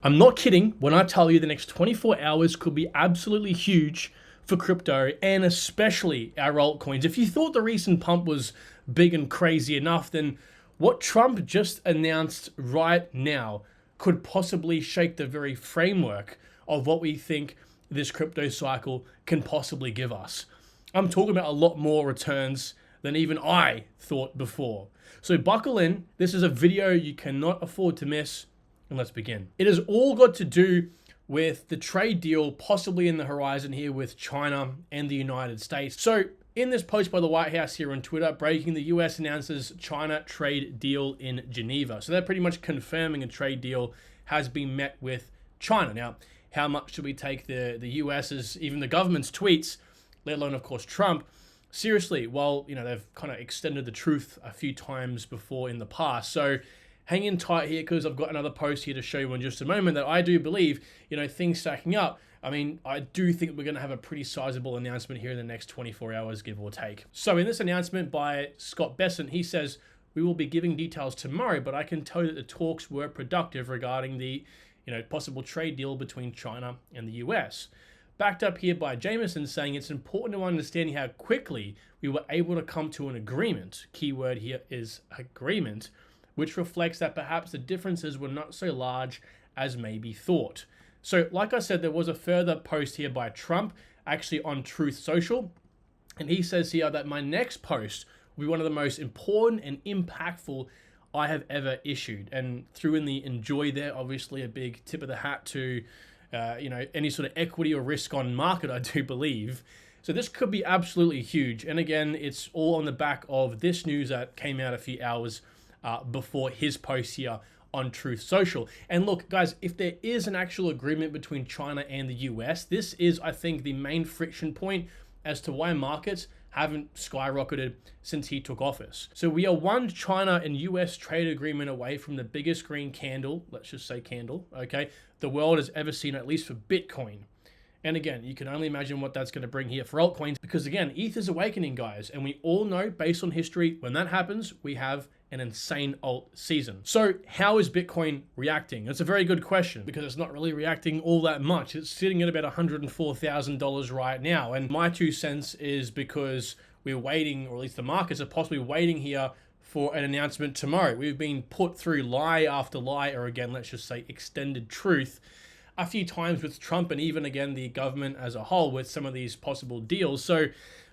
I'm not kidding when I tell you the next 24 hours could be absolutely huge for crypto and especially our altcoins. If you thought the recent pump was big and crazy enough, then what Trump just announced right now could possibly shake the very framework of what we think this crypto cycle can possibly give us. I'm talking about a lot more returns than even I thought before. So buckle in. This is a video you cannot afford to miss. And let's begin. It has all got to do with the trade deal possibly in the horizon here with China and the United States. So in this post by the White House here on Twitter, breaking, the US announces China trade deal in Geneva. So they're pretty much confirming a trade deal has been met with China. Now, how much should we take the US's, even the government's tweets, let alone, of course, Trump, seriously? Well, they've kind of extended the truth a few times before in the past. So hang in tight here because I've got another post here to show you in just a moment that I do believe, things stacking up. I mean, I do think we're going to have a pretty sizable announcement here in the next 24 hours, give or take. So in this announcement by Scott Bessent, he says, we will be giving details tomorrow, but I can tell you that the talks were productive regarding the, possible trade deal between China and the US. Backed up here by Jameson saying it's important to understand how quickly we were able to come to an agreement. Keyword here is agreement, which reflects that perhaps the differences were not so large as may be thought. So like I said, there was a further post here by Trump, actually on Truth Social, and he says here that my next post will be one of the most important and impactful I have ever issued. And threw in the enjoy there, obviously a big tip of the hat to any sort of equity or risk on market, I do believe. So this could be absolutely huge. And again, it's all on the back of this news that came out a few hours before his post here on Truth Social. And look, guys, if there is an actual agreement between China and the US, this is, I think, the main friction point as to why markets haven't skyrocketed since he took office. So we are one China and US trade agreement away from the biggest green candle, let's just say candle, okay, the world has ever seen, at least for Bitcoin. And again, you can only imagine what that's going to bring here for altcoins, because again, ETH is awakening, guys. And we all know, based on history, when that happens, we have an insane alt season. So how is Bitcoin reacting? That's a very good question, because it's not really reacting all that much. It's sitting at about $104,000 right now. And my 2 cents is because we're waiting, or at least the markets are possibly waiting here for an announcement tomorrow. We've been put through lie after lie, or again, let's just say extended truth, a few times with Trump, and even again the government as a whole with some of these possible deals. So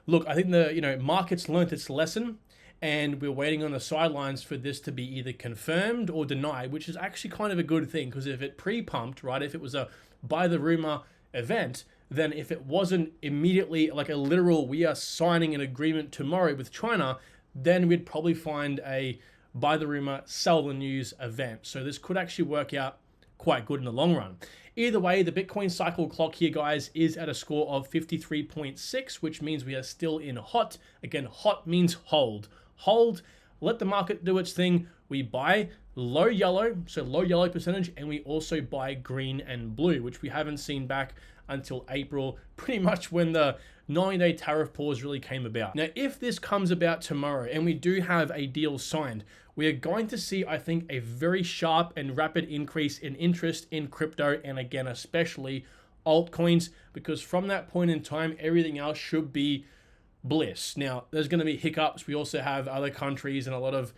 look, I think the markets learned its lesson, and we're waiting on the sidelines for this to be either confirmed or denied, which is actually kind of a good thing, because if it pre-pumped, right, if it was a buy the rumor event, then if it wasn't immediately like a literal we are signing an agreement tomorrow with China, then we'd probably find a buy the rumor, sell the news event. So this could actually work out quite good in the long run. Either way, the Bitcoin cycle clock here, guys, is at a score of 53.6, which means we are still in hot. Again, hot means hold. Hold, let the market do its thing. We buy low yellow, so low yellow percentage, and we also buy green and blue, which we haven't seen back until April, pretty much when the 90-day tariff pause really came about. Now, if this comes about tomorrow and we do have a deal signed, we are going to see, I think, a very sharp and rapid increase in interest in crypto, and again, especially altcoins, because from that point in time, everything else should be bliss. Now, there's going to be hiccups. We also have other countries and a lot of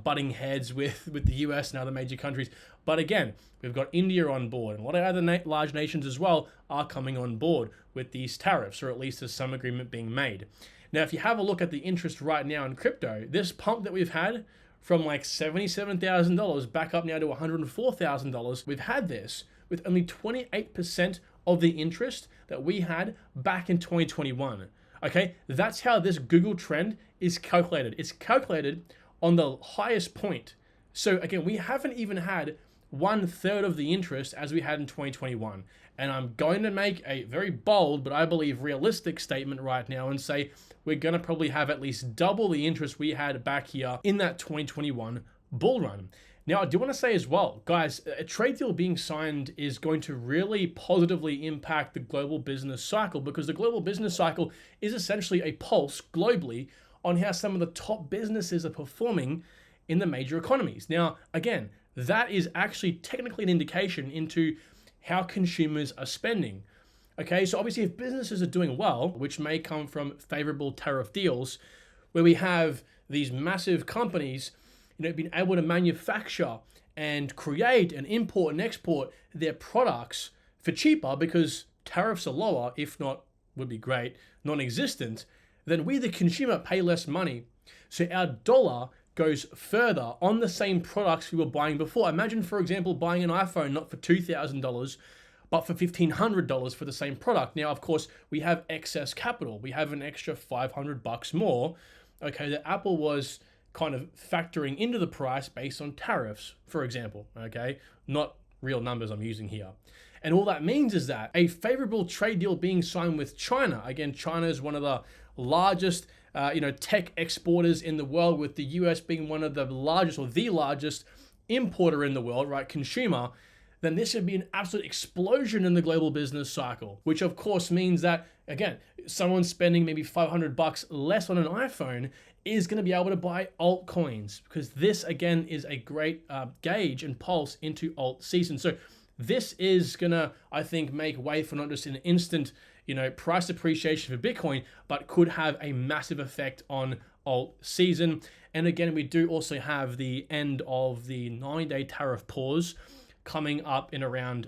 butting heads with the US and other major countries. But again, we've got India on board, and a lot of other large nations as well are coming on board with these tariffs, or at least there's some agreement being made. Now, if you have a look at the interest right now in crypto, this pump that we've had from like $77,000 back up now to $104,000, we've had this with only 28% of the interest that we had back in 2021. Okay, that's how this Google trend is calculated. It's calculated on the highest point. So again, we haven't even had 1/3 of the interest as we had in 2021. And I'm going to make a very bold, but I believe realistic statement right now and say we're going to probably have at least double the interest we had back here in that 2021 bull run. Now, I do want to say as well, guys, a trade deal being signed is going to really positively impact the global business cycle, because the global business cycle is essentially a pulse globally on how some of the top businesses are performing in the major economies. Now, again, that is actually technically an indication into how consumers are spending. Okay, so obviously if businesses are doing well, which may come from favorable tariff deals, where we have these massive companies, being able to manufacture and create and import and export their products for cheaper because tariffs are lower, if not, would be great, non-existent, then we the consumer pay less money. So our dollar goes further on the same products we were buying before. Imagine, for example, buying an iPhone not for $2,000, but for $1,500 for the same product. Now, of course, we have excess capital. We have an extra $500 more, okay, that Apple was kind of factoring into the price based on tariffs, for example, okay? Not real numbers I'm using here. And all that means is that a favorable trade deal being signed with China. Again, China is one of the largest, tech exporters in the world, with the US being one of the largest or the largest importer in the world, right? Consumer. Then this would be an absolute explosion in the global business cycle, which of course means that, again, someone spending maybe $500 less on an iPhone is going to be able to buy altcoins, because this, again, is a great gauge and pulse into Altseason. So this is going to, I think, make way for not just an instant, price appreciation for Bitcoin, but could have a massive effect on Altseason. And again, we do also have the end of the 9-day tariff pause coming up in around,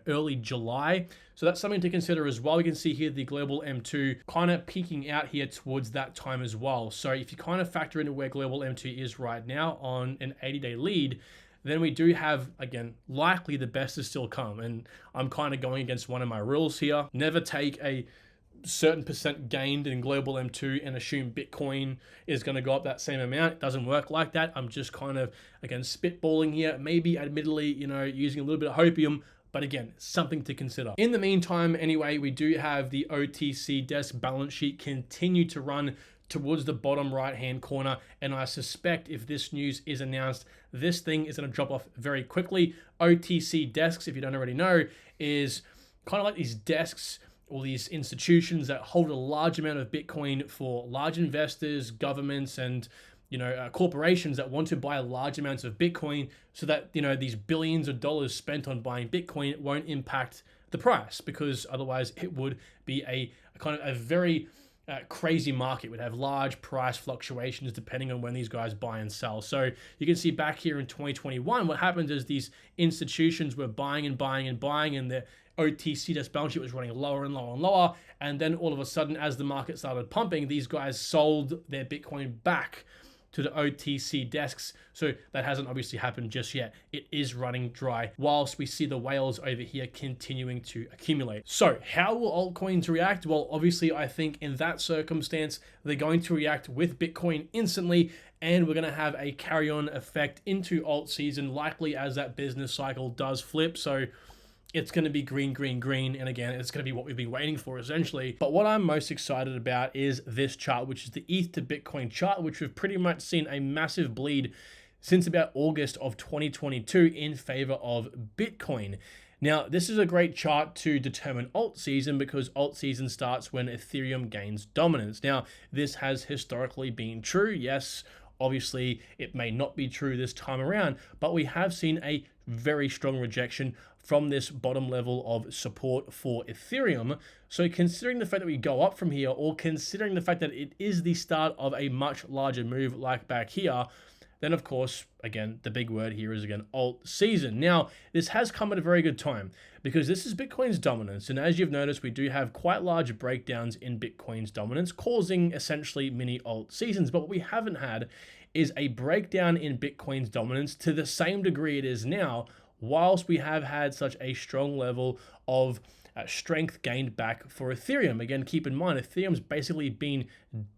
early July. So that's something to consider as well. You can see here the global M2 kind of peaking out here towards that time as well. So if you kind of factor into where global M2 is right now on an 80-day lead, then we do have, again, likely the best is still come. And I'm kind of going against one of my rules here. Never take a certain percent gained in global M2 and assume Bitcoin is going to go up that same amount. It doesn't work like that. I'm just kind of, again, spitballing here, maybe admittedly, using a little bit of hopium, but again, something to consider. In the meantime, anyway, we do have the OTC Desk balance sheet continue to run towards the bottom right-hand corner, and I suspect if this news is announced, this thing is going to drop off very quickly. OTC Desks, if you don't already know, is kind of like these desks, all these institutions that hold a large amount of Bitcoin for large investors, governments, and corporations that want to buy large amounts of Bitcoin, so that these billions of dollars spent on buying Bitcoin won't impact the price, because otherwise it would be a kind of a very crazy market. Would have large price fluctuations depending on when these guys buy and sell. So you can see back here in 2021, what happens is these institutions were buying and buying and buying, and the OTC Desk balance sheet was running lower and lower and lower. And then all of a sudden, as the market started pumping, these guys sold their Bitcoin back to the OTC desks. So that hasn't obviously happened just yet. It is running dry whilst we see the whales over here continuing to accumulate. So how will altcoins react? Well, obviously, I think in that circumstance, they're going to react with Bitcoin instantly, and we're going to have a carry-on effect into Altseason, likely as that business cycle does flip. So it's going to be green, green, green. And again, it's going to be what we've been waiting for essentially. But what I'm most excited about is this chart, which is the ETH to Bitcoin chart, which we've pretty much seen a massive bleed since about August of 2022 in favor of Bitcoin. Now, this is a great chart to determine Altseason, because Altseason starts when Ethereum gains dominance. Now, this has historically been true. Yes, obviously, it may not be true this time around, but we have seen a very strong rejection from this bottom level of support for Ethereum. So considering the fact that we go up from here, or considering the fact that it is the start of a much larger move like back here, then of course, again, the big word here is again Altseason. Now, this has come at a very good time, because this is Bitcoin's dominance. And as you've noticed, we do have quite large breakdowns in Bitcoin's dominance, causing essentially mini Altseasons. But what we haven't had is a breakdown in Bitcoin's dominance to the same degree it is now, whilst we have had such a strong level of strength gained back for Ethereum. Again, keep in mind, Ethereum's basically been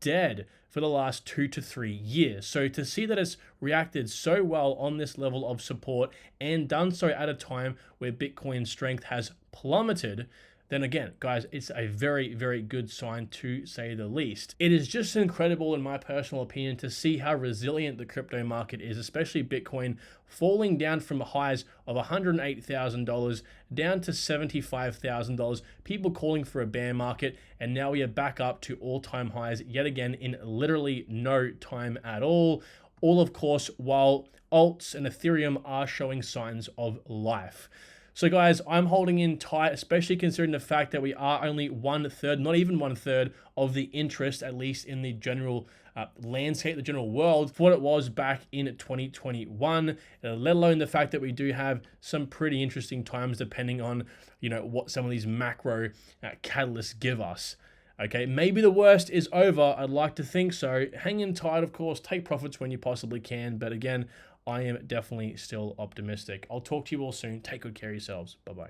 dead for the last 2 to 3 years. So to see that it's reacted so well on this level of support, and done so at a time where Bitcoin's strength has plummeted, then again, guys, it's a very, very good sign, to say the least. It is just incredible, in my personal opinion, to see how resilient the crypto market is, especially Bitcoin, falling down from highs of $108,000 down to $75,000, people calling for a bear market, and now we are back up to all-time highs yet again in literally no time at all. All, of course, while alts and Ethereum are showing signs of life. So guys, I'm holding in tight, especially considering the fact that we are only 1/3, not even 1/3 of the interest, at least in the general landscape, the general world, for what it was back in 2021, let alone the fact that we do have some pretty interesting times depending on, what some of these macro catalysts give us. Okay, maybe the worst is over. I'd like to think so. Hang in tight, of course. Take profits when you possibly can. But again, I am definitely still optimistic. I'll talk to you all soon. Take good care of yourselves. Bye-bye.